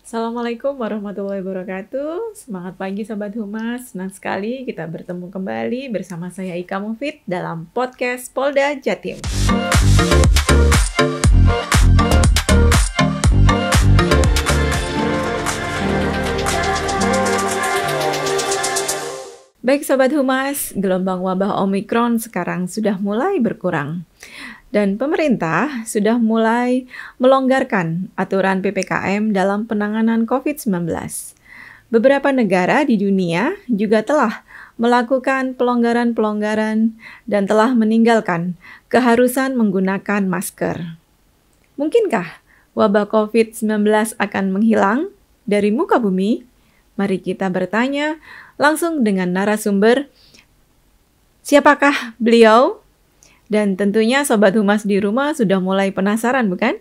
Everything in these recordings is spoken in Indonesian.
Assalamualaikum warahmatullahi wabarakatuh. Semangat pagi Sobat Humas. Senang sekali kita bertemu kembali bersama saya Ika Mufid dalam podcast Polda Jatim. Baik Sobat Humas, gelombang wabah Omikron sekarang sudah mulai berkurang. Dan pemerintah sudah mulai melonggarkan aturan PPKM dalam penanganan COVID-19. Beberapa negara di dunia juga telah melakukan pelonggaran-pelonggaran dan telah meninggalkan keharusan menggunakan masker. Mungkinkah wabah COVID-19 akan menghilang dari muka bumi? Mari kita bertanya langsung dengan narasumber. Siapakah beliau? Dan tentunya Sobat Humas di rumah sudah mulai penasaran, bukan?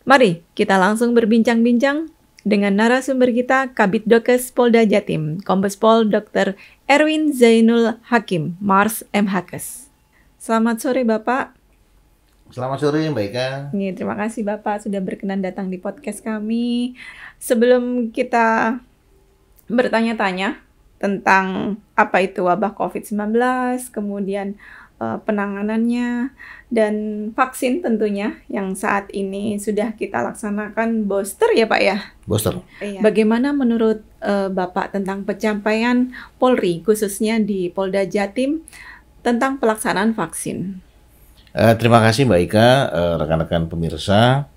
Mari kita langsung berbincang-bincang dengan narasumber kita, Kabid Dokes Polda Jatim, Kombes Pol Dr. Erwin Zainul Hakim, Mars MHkes. Selamat sore Bapak. Selamat sore Mbak Ika. Terima kasih Bapak sudah berkenan datang di podcast kami. Sebelum kita bertanya-tanya tentang apa itu wabah COVID-19, kemudian penanganannya, dan vaksin tentunya yang saat ini sudah kita laksanakan booster ya Pak ya? Booster. Iya. Bagaimana menurut Bapak tentang pencapaian Polri, khususnya di Polda Jatim, tentang pelaksanaan vaksin? Terima kasih Mbak Ika, rekan-rekan pemirsa.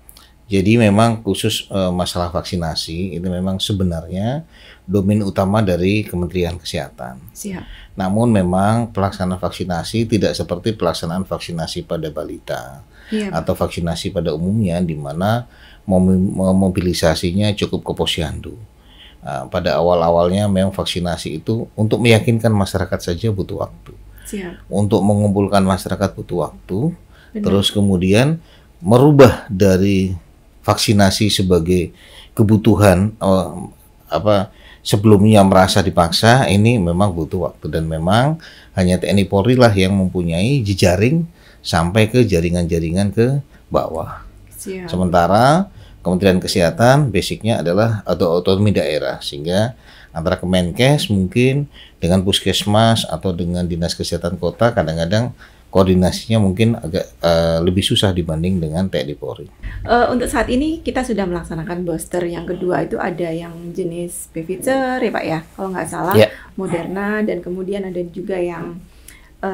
Jadi memang khusus masalah vaksinasi itu memang sebenarnya domain utama dari Kementerian Kesehatan. Siap. Namun memang pelaksanaan vaksinasi tidak seperti pelaksanaan vaksinasi pada balita atau vaksinasi pada umumnya, di mana mobilisasinya cukup ke posyandu. Pada awal-awalnya memang vaksinasi itu untuk meyakinkan masyarakat saja butuh waktu. Siap. Untuk mengumpulkan masyarakat butuh waktu. Benar. Terus kemudian merubah dari vaksinasi sebagai kebutuhan sebelumnya merasa dipaksa, ini memang butuh waktu, dan memang hanya TNI Polri lah yang mempunyai jejaring sampai ke jaringan-jaringan ke bawah. Siap. Sementara Kementerian Kesehatan basicnya adalah otonomi daerah, sehingga antara Kemenkes mungkin dengan puskesmas atau dengan dinas kesehatan kota kadang-kadang koordinasinya mungkin agak lebih susah dibanding dengan TNI Polri. Untuk saat ini kita sudah melaksanakan booster yang kedua, itu ada yang jenis Pfizer ya Pak ya, kalau nggak salah, Moderna, dan kemudian ada juga yang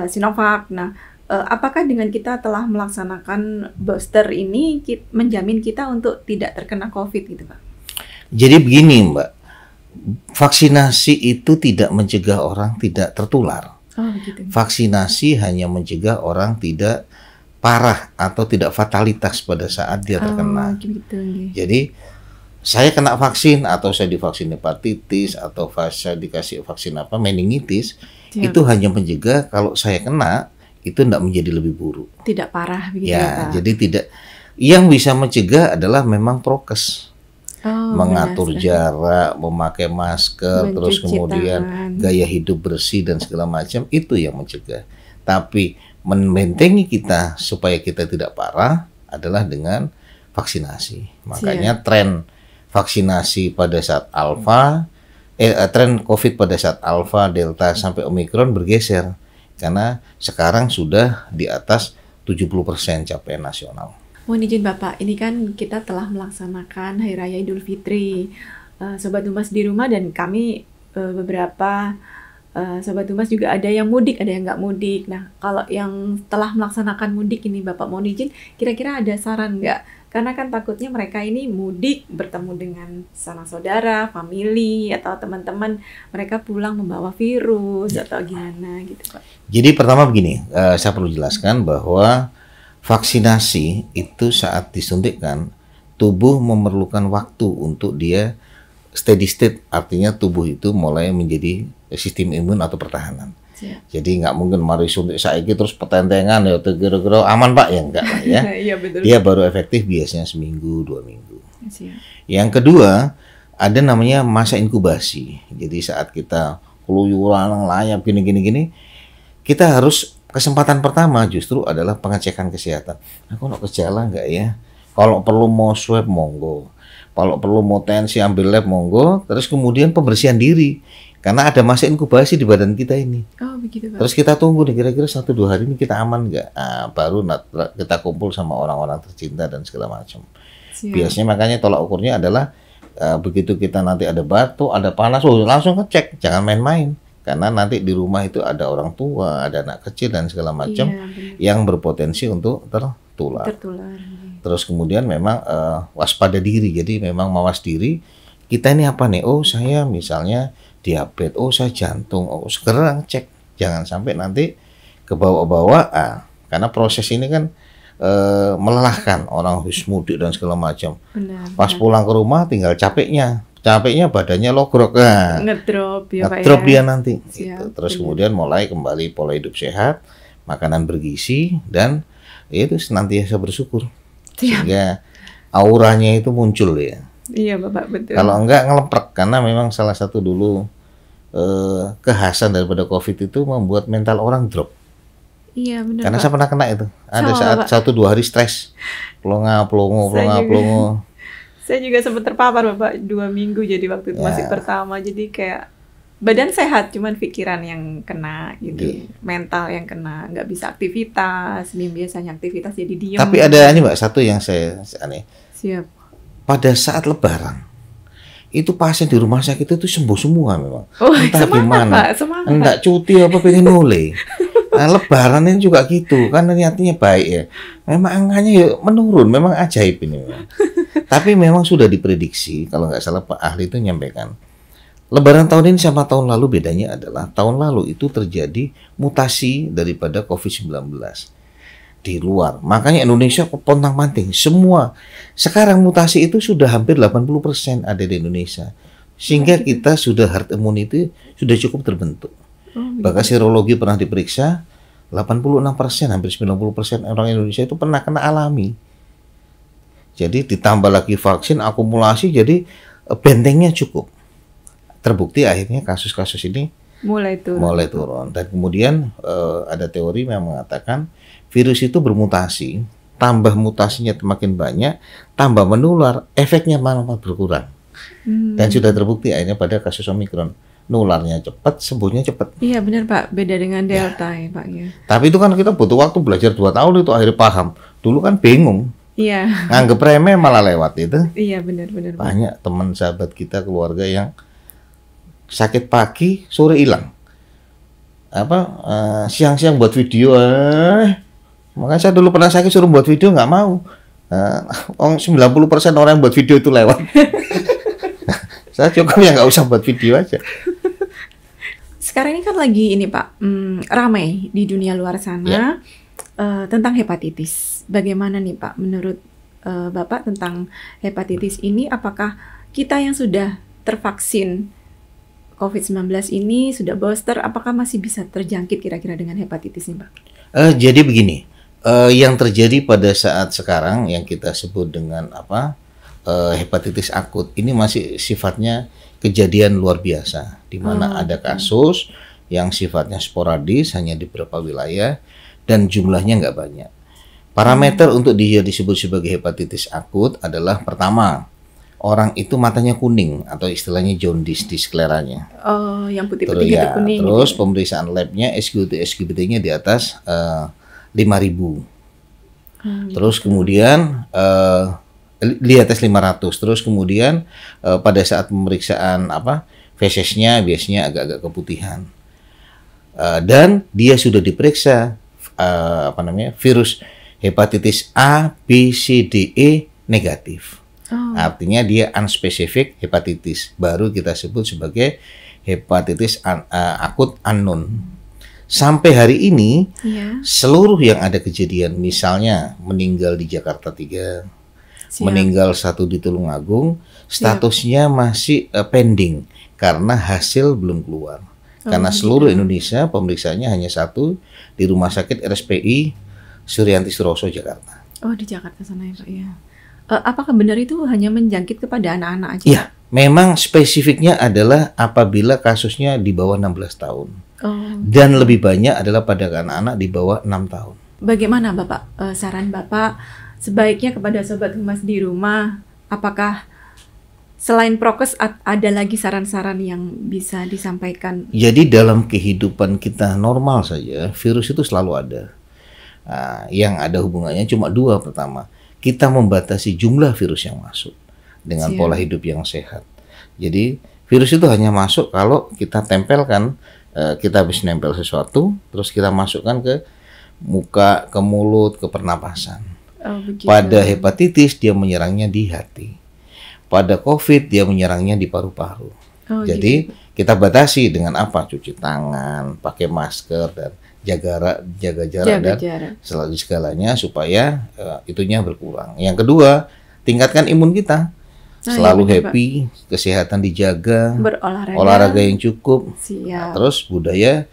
Sinovac. Nah, apakah dengan kita telah melaksanakan booster ini menjamin kita untuk tidak terkena COVID gitu Pak? Jadi begini Mbak, vaksinasi itu tidak mencegah orang tidak tertular. Oh, gitu. Vaksinasi hanya mencegah orang tidak parah atau tidak fatalitas pada saat dia terkena. Gitu. Jadi saya kena vaksin atau saya divaksin hepatitis atau saya dikasih vaksin meningitis, itu hanya mencegah kalau saya kena itu tidak menjadi lebih buruk. Tidak parah begitu ya Pak. Jadi tidak. Yang bisa mencegah adalah memang prokes. Mengatur jarak, memakai masker, terus kemudian gaya hidup bersih dan segala macam, itu yang mencegah. Tapi membentengi kita supaya kita tidak parah adalah dengan vaksinasi. Makanya tren vaksinasi pada saat tren COVID pada saat Alpha, Delta sampai Omikron bergeser, karena sekarang sudah di atas 70% capaian nasional. Mohon izin Bapak, ini kan kita telah melaksanakan Hari Raya Idul Fitri. Sobat Humas di rumah dan kami beberapa Sobat Humas juga ada yang mudik, ada yang nggak mudik. Nah, kalau yang telah melaksanakan mudik ini Bapak, mohon izin, kira-kira ada saran nggak? Karena kan takutnya mereka ini mudik bertemu dengan sanak saudara, famili, atau teman-teman, mereka pulang membawa virus atau gimana gitu Pak. Jadi pertama begini, saya perlu jelaskan bahwa vaksinasi itu saat disuntikkan, tubuh memerlukan waktu untuk dia steady state, artinya tubuh itu mulai menjadi sistem imun atau pertahanan. Jadi nggak mungkin mari suntik saiki terus petentengan ya kira-kira aman Pak, ya enggak ya. Iya, betul. Dia baru efektif biasanya seminggu 2 minggu. Yang kedua ada namanya masa inkubasi. Jadi saat kita keluyuran layap gini, kita harus kesempatan pertama justru adalah pengecekan kesehatan. Aku kok gejala nggak ya? Kalau perlu mau swab monggo. Kalau perlu mau tensi ambil lab monggo. Terus kemudian pembersihan diri. Karena ada masa inkubasi di badan kita ini. Oh begitu Pak. Terus kita tunggu nih kira-kira 1-2 hari ini kita aman nggak? Baru kita kumpul sama orang-orang tercinta dan segala macam. Biasanya makanya tolak ukurnya adalah begitu kita nanti ada batuk, ada panas, langsung ngecek. Jangan main-main. Karena nanti di rumah itu ada orang tua, ada anak kecil dan segala macam yang berpotensi untuk tertular. Terus kemudian memang waspada diri. Jadi memang mawas diri. Kita ini apa nih? Oh saya misalnya diabetes, oh saya jantung, oh segera cek. Jangan sampai nanti ke bawah-bawah. Karena proses ini kan melelahkan orang habis mudik dan segala macam. Pas pulang ke rumah tinggal capeknya badannya logrok, ngedrop ya Pak, ngedrop dia nanti gitu. Terus kemudian mulai kembali pola hidup sehat, makanan bergizi, dan itu senantiasa bersyukur sehingga auranya itu muncul ya. Iya Bapak, betul. Kalau enggak ngeleprek, karena memang salah satu dulu kekhasan daripada COVID itu membuat mental orang drop. Iya benar. Karena saya pernah kena itu. Ada saat 1-2 hari stres, plongo. Saya juga sempat terpapar Bapak 2 minggu, jadi waktu itu masih pertama, jadi kayak badan sehat, cuman pikiran yang kena gitu, mental yang kena, nggak bisa aktivitas, biasanya aktivitas jadi diam. Tapi ada ini Mbak, satu yang saya aneh. Siap. Pada saat Lebaran, itu pasien di rumah sakit itu sembuh semua memang. Entah gimana, Pak, enggak cuti apa pengen nule. Nah, Lebaran ini juga gitu, kan niatnya baik ya. Memang angkanya ya menurun, memang ajaib ini memang. Tapi memang sudah diprediksi, kalau nggak salah Pak ahli itu nyampaikan. Lebaran tahun ini sama tahun lalu bedanya adalah tahun lalu itu terjadi mutasi daripada COVID-19 di luar. Makanya Indonesia pontang-panting semua. Sekarang mutasi itu sudah hampir 80% ada di Indonesia. Sehingga kita sudah herd immunity sudah cukup terbentuk. Bahkan serologi pernah diperiksa 86%, hampir 90% orang Indonesia itu pernah kena alami. Jadi ditambah lagi vaksin akumulasi, jadi bentengnya cukup. Terbukti akhirnya kasus-kasus ini mulai turun. Dan kemudian ada teori yang mengatakan virus itu bermutasi, tambah mutasinya makin banyak, tambah menular, efeknya malah berkurang. Dan sudah terbukti akhirnya pada kasus Omikron, nularnya cepat, sembuhnya cepat. Iya benar Pak, beda dengan Delta ya Pak ya. Tapi itu kan kita butuh waktu, belajar 2 tahun itu akhirnya paham. Dulu kan bingung. Iya. Nganggep remeh malah lewat itu. Iya benar. Banyak teman sahabat kita, keluarga yang sakit pagi, sore hilang. Siang-siang buat video. Makanya saya dulu pernah sakit suruh buat video nggak mau. 90% orang yang buat video itu lewat. Saya cukup ya nggak usah buat video aja. Sekarang ini kan lagi ini Pak, ramai di dunia luar sana tentang hepatitis. Bagaimana nih Pak menurut Bapak tentang hepatitis ini? Apakah kita yang sudah tervaksin COVID-19 ini, sudah booster, apakah masih bisa terjangkit kira-kira dengan hepatitis ini Pak? Jadi begini, yang terjadi pada saat sekarang yang kita sebut dengan hepatitis akut ini masih sifatnya kejadian luar biasa, di mana ada kasus yang sifatnya sporadis hanya di beberapa wilayah dan jumlahnya nggak banyak. Parameter untuk dia disebut sebagai hepatitis akut adalah pertama, orang itu matanya kuning atau istilahnya jaundice di skleranya. Oh, yang putih-putih gitu kuning. Terus pemeriksaan labnya SGT-nya di atas 5.000. Terus kemudian di atas 500. Terus kemudian pada saat pemeriksaan fesesnya biasanya agak-agak keputihan. Dan dia sudah diperiksa virus hepatitis A, B, C, D, E negatif. Artinya dia unspecific hepatitis. Baru kita sebut sebagai hepatitis akut unknown. Sampai hari ini seluruh yang ada kejadian, misalnya meninggal di Jakarta 3, meninggal 1 di Tulungagung, statusnya masih pending karena hasil belum keluar. Karena seluruh Indonesia pemeriksaannya hanya 1 di Rumah Sakit RSPI Suryanti Suroso Jakarta. Oh, di Jakarta sana ya Pak ya. Apakah benar itu hanya menjangkit kepada anak-anak aja? Iya, memang spesifiknya adalah apabila kasusnya di bawah 16 tahun. Dan lebih banyak adalah pada anak-anak di bawah 6 tahun. Bagaimana Bapak, saran Bapak sebaiknya kepada Sobat Humas di rumah, apakah selain prokes ada lagi saran-saran yang bisa disampaikan? Jadi dalam kehidupan kita normal saja, virus itu selalu ada. Nah, yang ada hubungannya cuma dua. Pertama, kita membatasi jumlah virus yang masuk dengan pola hidup yang sehat. Jadi virus itu hanya masuk kalau kita tempelkan, kita habis nempel sesuatu, terus kita masukkan ke muka, ke mulut, ke pernapasan. Pada hepatitis dia menyerangnya di hati. Pada COVID dia menyerangnya di paru-paru. Jadi kita batasi dengan apa? Cuci tangan, pakai masker, dan jaga jarak dan selalu segalanya supaya itunya berkurang. Yang kedua, tingkatkan imun kita. Selalu happy, kesehatan dijaga, olahraga yang cukup. Nah, terus budaya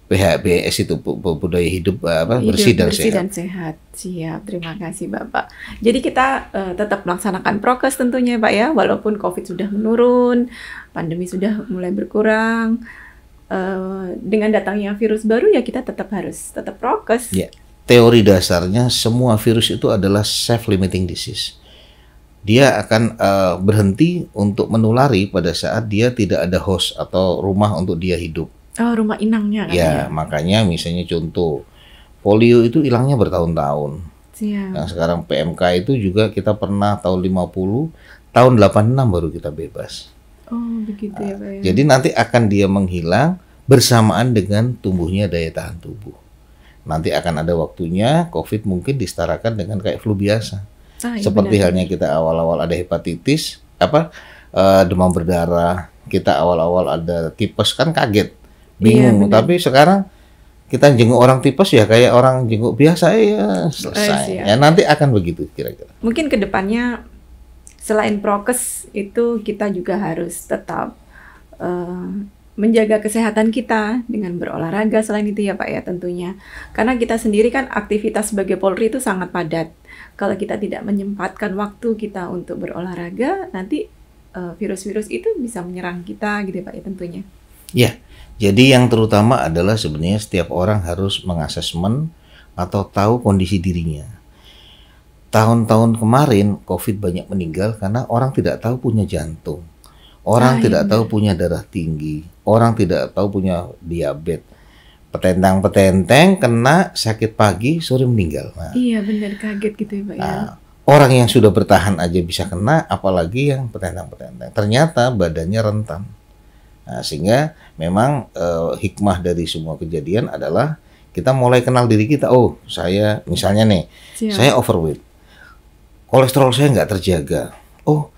PHBS itu budaya hidup bersih dan sehat. Siap, terima kasih Bapak. Jadi kita tetap melaksanakan prokes tentunya Pak ya, walaupun COVID sudah menurun, pandemi sudah mulai berkurang. Dengan datangnya virus baru ya kita harus tetap prokes. Ya, teori dasarnya semua virus itu adalah self-limiting disease. Dia akan berhenti untuk menulari pada saat dia tidak ada host atau rumah untuk dia hidup. Rumah inangnya. Ya, makanya misalnya contoh polio itu hilangnya bertahun-tahun. Yang sekarang PMK itu juga kita pernah tahun 50, tahun 86 baru kita bebas. Begitu ya Pak ya. Jadi nanti akan dia menghilang bersamaan dengan tumbuhnya daya tahan tubuh. Nanti akan ada waktunya COVID mungkin disetarakan dengan kayak flu biasa. Seperti halnya kita awal-awal ada hepatitis, demam berdarah, kita awal-awal ada tipes kan kaget, bingung. Tapi sekarang kita jenguk orang tipes ya kayak orang jenguk biasa ya selesai. Ya nanti akan begitu kira-kira. Mungkin kedepannya selain prokes itu kita juga harus tetap menjaga kesehatan kita dengan berolahraga selain itu ya Pak ya tentunya. Karena kita sendiri kan aktivitas sebagai Polri itu sangat padat. Kalau kita tidak menyempatkan waktu kita untuk berolahraga, nanti virus-virus itu bisa menyerang kita gitu Pak ya tentunya. Ya, jadi yang terutama adalah sebenarnya setiap orang harus mengasesmen atau tahu kondisi dirinya. Tahun-tahun kemarin COVID banyak meninggal karena orang tidak tahu punya jantung. Orang tidak tahu punya darah tinggi, orang tidak tahu punya diabetes. Petentang-petenteng kena sakit pagi, sore meninggal. Nah, iya benar, kaget gitu ya Pak ya. Orang yang sudah bertahan aja bisa kena, apalagi yang petentang-petenteng. Ternyata badannya rentan. Nah, sehingga memang hikmah dari semua kejadian adalah kita mulai kenal diri kita. Oh, saya misalnya nih, saya overweight. Kolesterol saya nggak terjaga. Oh,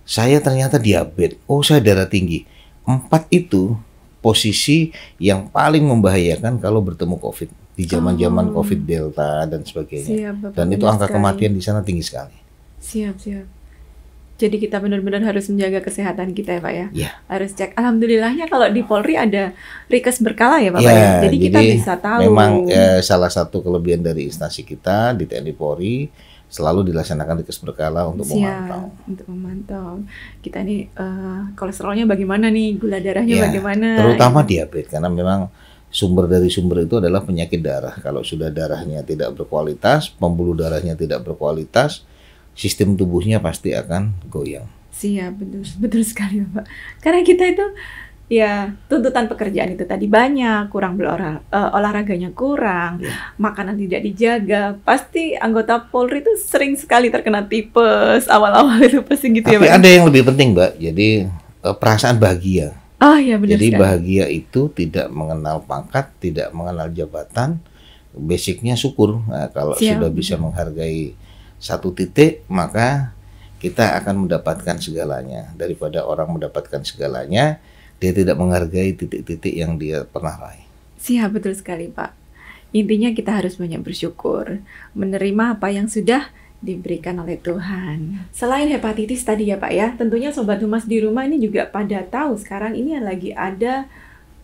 saya ternyata diabetes. Oh, saya darah tinggi. 4 itu posisi yang paling membahayakan kalau bertemu COVID di zaman-zaman COVID Delta dan sebagainya. Dan itu angka kematian di sana tinggi sekali. Siap. Jadi kita benar-benar harus menjaga kesehatan kita ya Pak ya. Ya. Harus cek. Alhamdulillahnya kalau di Polri ada Rikes berkala ya Pak ya. Jadi kita bisa tahu. Memang salah satu kelebihan dari instansi kita di TNI Polri selalu dilaksanakan Rikes berkala untuk memantau. Kita nih kolesterolnya bagaimana nih, gula darahnya bagaimana. Terutama diabetes karena memang sumber itu adalah penyakit darah. Kalau sudah darahnya tidak berkualitas, pembuluh darahnya tidak berkualitas, sistem tubuhnya pasti akan goyang. Siap, betul sekali Pak. Karena kita itu ya tuntutan pekerjaan itu tadi banyak, kurang olahraganya kurang, makanan tidak dijaga, pasti anggota Polri itu sering sekali terkena tipes awal-awal itu pasti gitu. Tapi ya Pak. Ada yang lebih penting Mbak, jadi perasaan bahagia. Iya benar. Jadi sekali. Bahagia itu tidak mengenal pangkat, tidak mengenal jabatan, basicnya syukur. Nah, kalau sudah bisa menghargai satu titik, maka kita akan mendapatkan segalanya. Daripada orang mendapatkan segalanya, dia tidak menghargai titik-titik yang dia pernah raih. Siap, betul sekali Pak. Intinya kita harus banyak bersyukur, menerima apa yang sudah diberikan oleh Tuhan. Selain hepatitis tadi ya Pak ya, tentunya Sobat Humas di rumah ini juga pada tahu sekarang ini lagi ada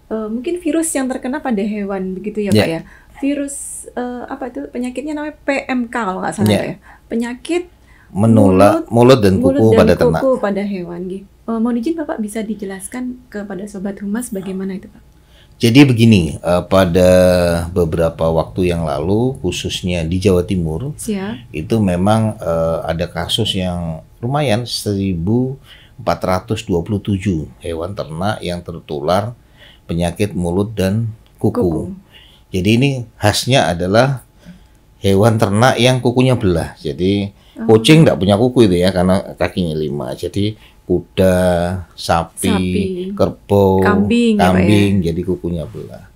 mungkin virus yang terkena pada hewan begitu ya Pak ya. Virus apa itu penyakitnya namanya PMK kalau nggak salah ya. Penyakit menular mulut dan kuku pada ternak. Pada hewan gitu. Mohon izin Bapak bisa dijelaskan kepada Sobat Humas bagaimana itu Pak? Jadi begini, pada beberapa waktu yang lalu, khususnya di Jawa Timur, itu memang ada kasus yang lumayan 1.427 hewan ternak yang tertular penyakit mulut dan kuku. Jadi ini khasnya adalah hewan ternak yang kukunya belah. Jadi kucing nggak punya kuku itu ya, karena kakinya 5. Jadi kuda, sapi, kerbau, kambing jadi kukunya belah.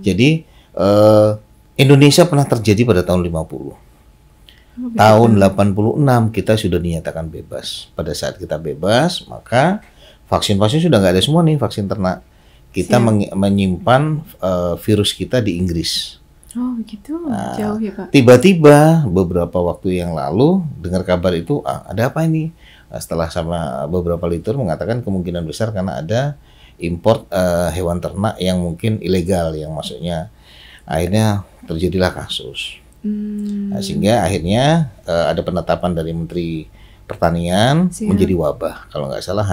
Jadi Indonesia pernah terjadi pada tahun 50. Tahun 86 kita sudah dinyatakan bebas. Pada saat kita bebas, maka vaksin-vaksin sudah nggak ada semua nih, vaksin ternak. Kita menyimpan virus kita di Inggris. Oh begitu, jauh ya Pak. Tiba-tiba beberapa waktu yang lalu dengar kabar itu, ada apa ini? Setelah sama beberapa literatur mengatakan kemungkinan besar karena ada import hewan ternak yang mungkin ilegal, yang maksudnya akhirnya terjadilah kasus. Nah, sehingga akhirnya ada penetapan dari Menteri Pertanian menjadi wabah. Kalau nggak salah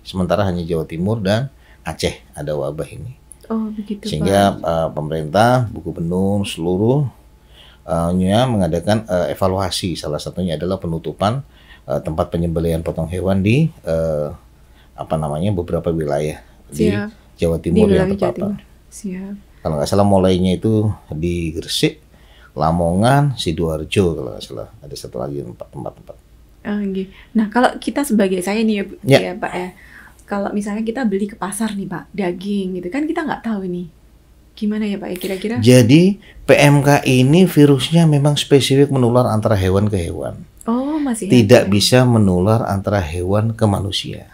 sementara hanya Jawa Timur dan Aceh ada wabah ini. Oh begitu. Sehingga pemerintah, Gubernur seluruhnya mengadakan evaluasi. Salah satunya adalah penutupan tempat penyembelihan potong hewan di beberapa wilayah di Jawa Timur yang terpapar. Kalau nggak salah mulainya itu di Gresik, Lamongan, Sidoarjo kalau nggak salah. Ada satu lagi tempat-tempat. Nah kalau kita sebagai saya nih ya Pak ya. Kalau misalnya kita beli ke pasar nih Pak, daging gitu kan kita nggak tahu nih. Gimana ya Pak ya kira-kira? Jadi PMK ini virusnya memang spesifik menular antara hewan ke hewan. Oh masih. Tidak bisa menular antara hewan ke manusia.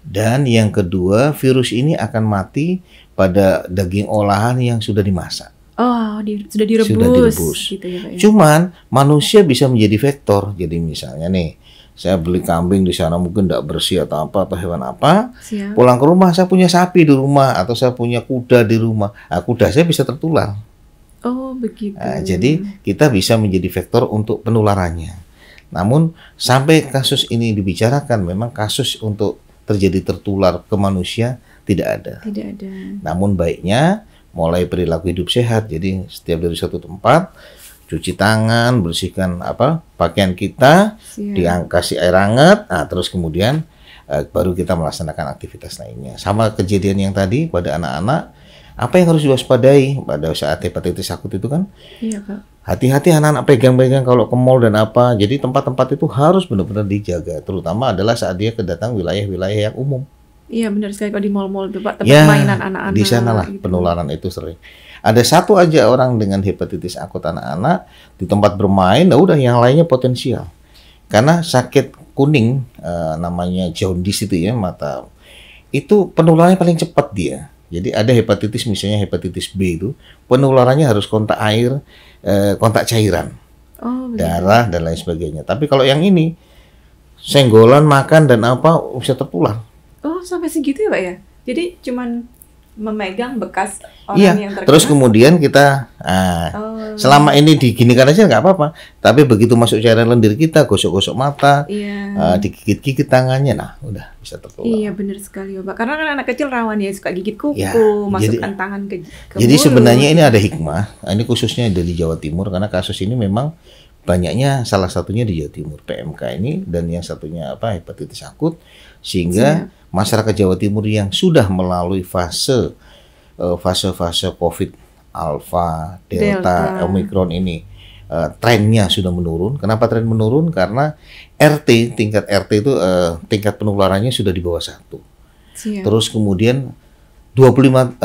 Dan yang kedua, virus ini akan mati pada daging olahan yang sudah dimasak. Oh, sudah direbus. Gitu ya, Pak, ya? Cuman manusia bisa menjadi vektor. Jadi misalnya nih, saya beli kambing di sana mungkin tidak bersih atau hewan apa. Pulang ke rumah saya punya sapi di rumah atau saya punya kuda di rumah. Kuda saya bisa tertular. Oh begitu. Jadi kita bisa menjadi vektor untuk penularannya. Namun sampai kasus ini dibicarakan, memang kasus untuk terjadi tertular ke manusia tidak ada. Namun baiknya mulai perilaku hidup sehat. Jadi setiap dari suatu tempat cuci tangan, bersihkan pakaian kita, kasih air hangat, terus kemudian baru kita melaksanakan aktivitas lainnya. Sama kejadian yang tadi pada anak-anak, apa yang harus diwaspadai pada saat hepatitis akut itu kan? Iya Pak. Hati-hati anak-anak pegang-pegang kalau ke mall dan apa. Jadi tempat-tempat itu harus benar-benar dijaga, terutama adalah saat dia kedatang wilayah-wilayah yang umum. Iya benar sekali, kalau di mall-mall itu Pak, tempat mainan anak-anak. Di sanalah gitu. Penularan itu sering. Ada satu aja orang dengan hepatitis akut anak-anak di tempat bermain, udah yang lainnya potensial. Karena sakit kuning namanya jaundice itu ya, mata. Itu penularannya paling cepat dia. Jadi ada hepatitis misalnya hepatitis B itu penularannya harus kontak air, kontak cairan, darah dan lain sebagainya. Tapi kalau yang ini senggolan, makan dan apa bisa tertular. Oh sampai segitu ya Pak ya? Jadi cuman memegang bekas orang yang terkena. Terus kemudian kita selama ini diginikan aja nggak apa-apa, tapi begitu masuk cairan lendir kita, gosok-gosok mata, digigit-gigit tangannya, udah bisa tertular. Iya benar sekali Pak, karena kan anak kecil rawan ya, suka gigit kuku, masukkan tangan ke jadi mulut. Sebenarnya ini ada hikmah, ini khususnya dari Jawa Timur karena kasus ini memang banyaknya, salah satunya di Jawa Timur PMK ini, dan yang satunya hepatitis akut, sehingga masyarakat Jawa Timur yang sudah melalui fase COVID Alpha, Delta, Omicron ini trennya sudah menurun. Kenapa tren menurun? Karena tingkat RT itu tingkat penularannya sudah di bawah 1. Terus kemudian 25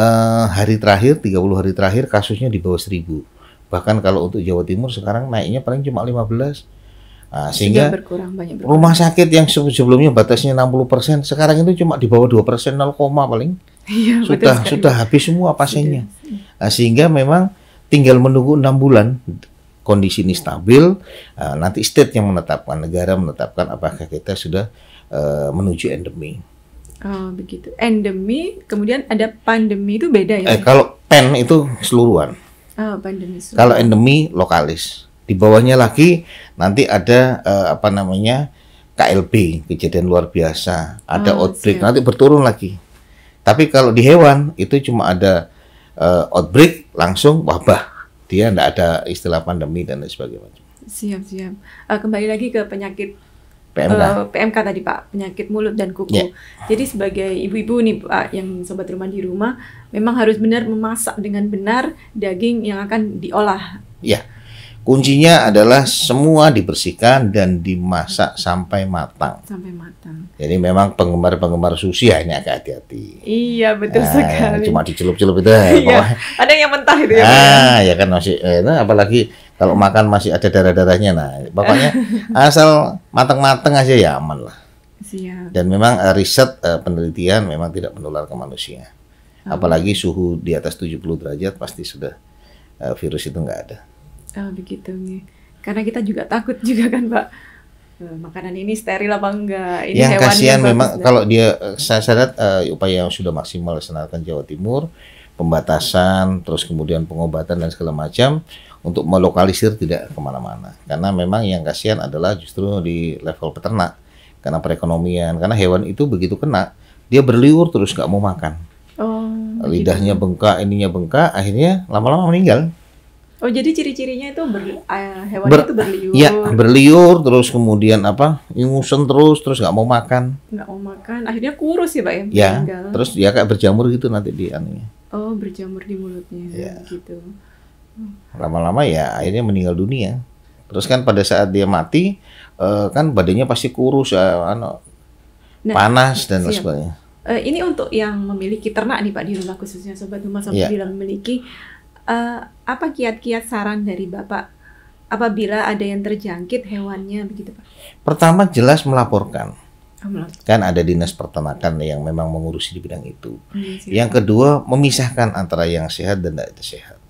hari terakhir, 30 hari terakhir kasusnya di bawah 1000. Bahkan kalau untuk Jawa Timur sekarang naiknya paling cuma 15. Sehingga berkurang. Rumah sakit yang sebelumnya batasnya 60%, sekarang itu cuma di bawah 2%, 0, paling. Iya, sudah habis semua pasiennya. Sehingga memang tinggal menunggu 6 bulan kondisi ini stabil. Nanti state yang menetapkan, negara menetapkan apakah kita sudah menuju endemi. Oh begitu. Endemi, kemudian ada pandemi, itu beda ya? Kalau pen itu keseluruhan. Pandemi. Kalau endemi lokalis. Di bawahnya lagi nanti ada KLB, kejadian luar biasa, ada outbreak, nanti berturun lagi. Tapi kalau di hewan itu cuma ada outbreak langsung wabah, dia nggak ada istilah pandemi dan lain sebagainya. Siap. Kembali lagi ke penyakit PMK tadi Pak, penyakit mulut dan kuku. Yeah. Jadi sebagai ibu-ibu nih Pak, yang sobat rumah di rumah, memang harus benar memasak dengan benar daging yang akan diolah. Ya, kuncinya adalah semua dibersihkan dan dimasak sampai matang. Jadi memang penggemar sushi hanya agak hati-hati. Iya, betul sekali. Cuma dicelup-celup itu. Iya. Ada yang mentah itu ya. Ya kan masih, apalagi kalau makan masih ada darah-darahnya. Nah, pokoknya asal matang-matang aja ya aman lah. Siap. Dan memang riset penelitian memang tidak menular ke manusia. Apalagi suhu di atas 70 derajat pasti sudah virus itu nggak ada. Oh begitu nih. Karena kita juga takut juga kan Pak. Makanan ini steril apa enggak? Ini yang kasihan memang dan... kalau dia saya lihat upaya yang sudah maksimal dilaksanakan Jawa Timur, pembatasan, terus kemudian pengobatan dan segala macam untuk melokalisir tidak kemana-mana. Karena memang yang kasihan adalah justru di level peternak, karena perekonomian, karena hewan itu begitu kena dia berliur terus nggak mau makan. Lidahnya bengkak, ininya bengkak, akhirnya lama-lama meninggal. Oh jadi ciri-cirinya itu hewan itu berliur. Iya, berliur terus kemudian ingusan terus nggak mau makan. Nggak mau makan, akhirnya kurus ya Pak ya? Ya, terus ya kayak berjamur gitu nanti di anunya. Oh berjamur di mulutnya, ya. Gitu. Lama-lama ya akhirnya meninggal dunia. Terus kan pada saat dia mati kan badannya pasti kurus, panas dan sebagainya. Ini untuk yang memiliki ternak nih Pak di rumah, khususnya sobat rumah apabila memiliki apa kiat-kiat saran dari Bapak apabila ada yang terjangkit hewannya begitu Pak? Pertama jelas melaporkan. Kan ada dinas peternakan yang memang mengurusi di bidang itu. Yang kedua memisahkan antara yang sehat dan tidak sehat.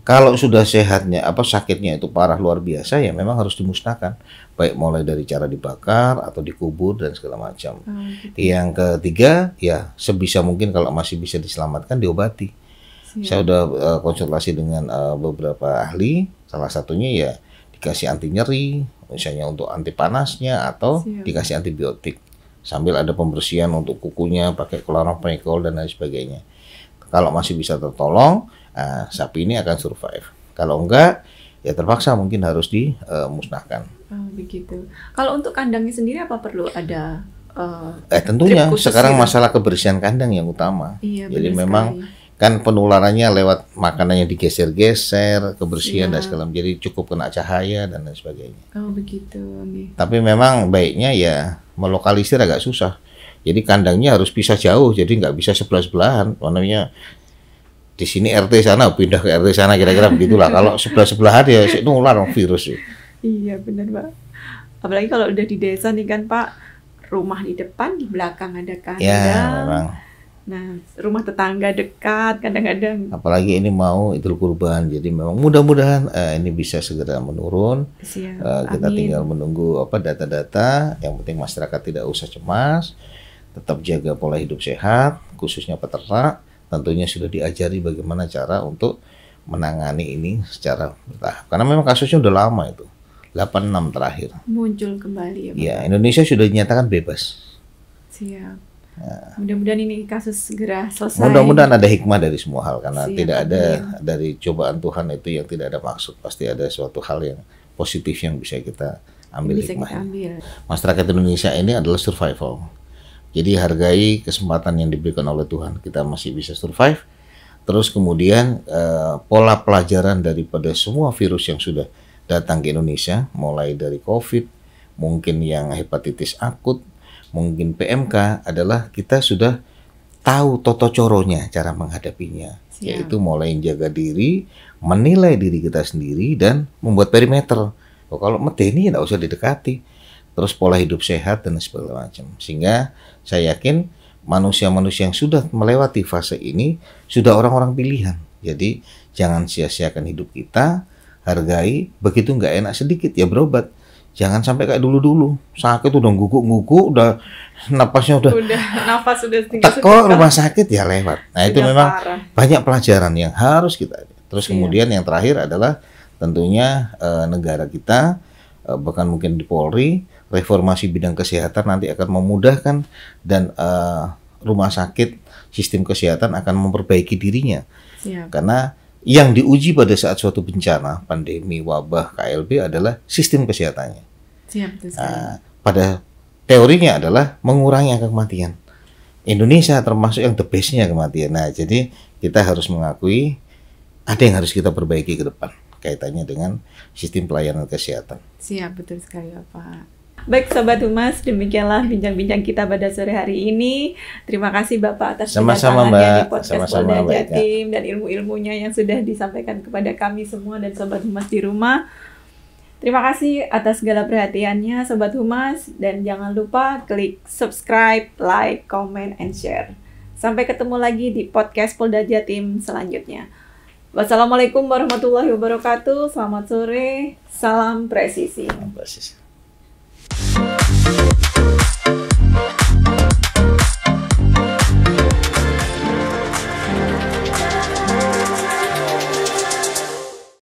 Kalau sudah sehatnya sakitnya itu parah luar biasa ya memang harus dimusnahkan, baik mulai dari cara dibakar atau dikubur dan segala macam. Gitu. Yang ketiga ya sebisa mungkin kalau masih bisa diselamatkan diobati. Saya udah konsultasi dengan beberapa ahli, salah satunya ya dikasih anti nyeri, misalnya untuk anti panasnya atau dikasih antibiotik. Sambil ada pembersihan untuk kukunya pakai kloramfenikol dan lain sebagainya. Kalau masih bisa tertolong, sapi ini akan survive. Kalau enggak, ya terpaksa mungkin harus dimusnahkan. Oh, begitu. Kalau untuk kandangnya sendiri apa perlu ada? Tentunya sekarang masalah kebersihan kandang yang utama. Iya, jadi memang kan penularannya lewat makanan yang digeser-geser, kebersihan dan segala macam. Jadi cukup kena cahaya dan lain sebagainya. Oh begitu. Tapi memang baiknya ya melokalisir agak susah. Jadi kandangnya harus pisah jauh, jadi nggak bisa sebelah-sebelahan. Namanya di sini RT sana pindah ke RT sana kira-kira begitulah. Kalau sebelah-sebelahan ya itu nular virus sih. Iya benar Pak. Apalagi kalau udah di desa nih kan Pak, rumah di depan, di belakang ada kandang. Ya memang. Nah, rumah tetangga dekat kadang-kadang. Apalagi ini mau Idul Kurban, jadi memang mudah-mudahan ini bisa segera menurun. Kita tinggal menunggu data-data. Yang penting masyarakat tidak usah cemas, tetap jaga pola hidup sehat, khususnya peternak. Tentunya sudah diajari bagaimana cara untuk menangani ini secara bertahap. Karena memang kasusnya udah lama itu, 86 terakhir. Muncul kembali ya Pak? Ya, Indonesia sudah dinyatakan bebas. Siap. Mudah-mudahan ini kasus segera selesai. Mudah-mudahan ada hikmah dari semua hal, karena tidak ada dari cobaan Tuhan itu yang tidak ada maksud. Pasti ada suatu hal yang positif yang bisa kita ambil hikmahnya. Masyarakat Indonesia ini adalah survival. Jadi hargai kesempatan yang diberikan oleh Tuhan, kita masih bisa survive. Terus kemudian pola pelajaran daripada semua virus yang sudah datang ke Indonesia, mulai dari COVID, mungkin yang hepatitis akut, mungkin PMK, adalah kita sudah tahu toto coronya cara menghadapinya. Yaitu mulai jaga diri, menilai diri kita sendiri, dan membuat perimeter. Kalau medeni tidak usah didekati. Terus pola hidup sehat dan segala macam. Sehingga saya yakin manusia-manusia yang sudah melewati fase ini sudah orang-orang pilihan. Jadi jangan sia-siakan hidup kita, hargai. Begitu nggak enak sedikit ya berobat. Jangan sampai kayak dulu-dulu, sakit udah guguk-guguk, udah napasnya nafas udah tinggal teko rumah sakit ya lewat. Nah itu memang parah. Banyak pelajaran yang harus kita. Terus kemudian yang terakhir adalah tentunya negara kita, bahkan mungkin di Polri, reformasi bidang kesehatan nanti akan memudahkan dan rumah sakit sistem kesehatan akan memperbaiki dirinya. Siap. Karena yang diuji pada saat suatu bencana, pandemi, wabah, KLB adalah sistem kesehatannya. Siap, pada teorinya adalah mengurangi angka kematian. Indonesia termasuk yang the best-nya kematian. Nah, jadi kita harus mengakui ada yang harus kita perbaiki ke depan kaitannya dengan sistem pelayanan kesehatan. Siap, betul sekali Bapak. Baik Sobat Humas, demikianlah bincang-bincang kita pada sore hari ini. Terima kasih Bapak atas kedatangannya di podcast Polda Jatim dan ilmu-ilmunya yang sudah disampaikan kepada kami semua dan Sobat Humas di rumah. Terima kasih atas segala perhatiannya Sobat Humas, dan jangan lupa klik subscribe, like, comment, and share. Sampai ketemu lagi di podcast Polda Jatim selanjutnya. Wassalamualaikum warahmatullahi wabarakatuh. Selamat sore, salam presisi. Salam presisi.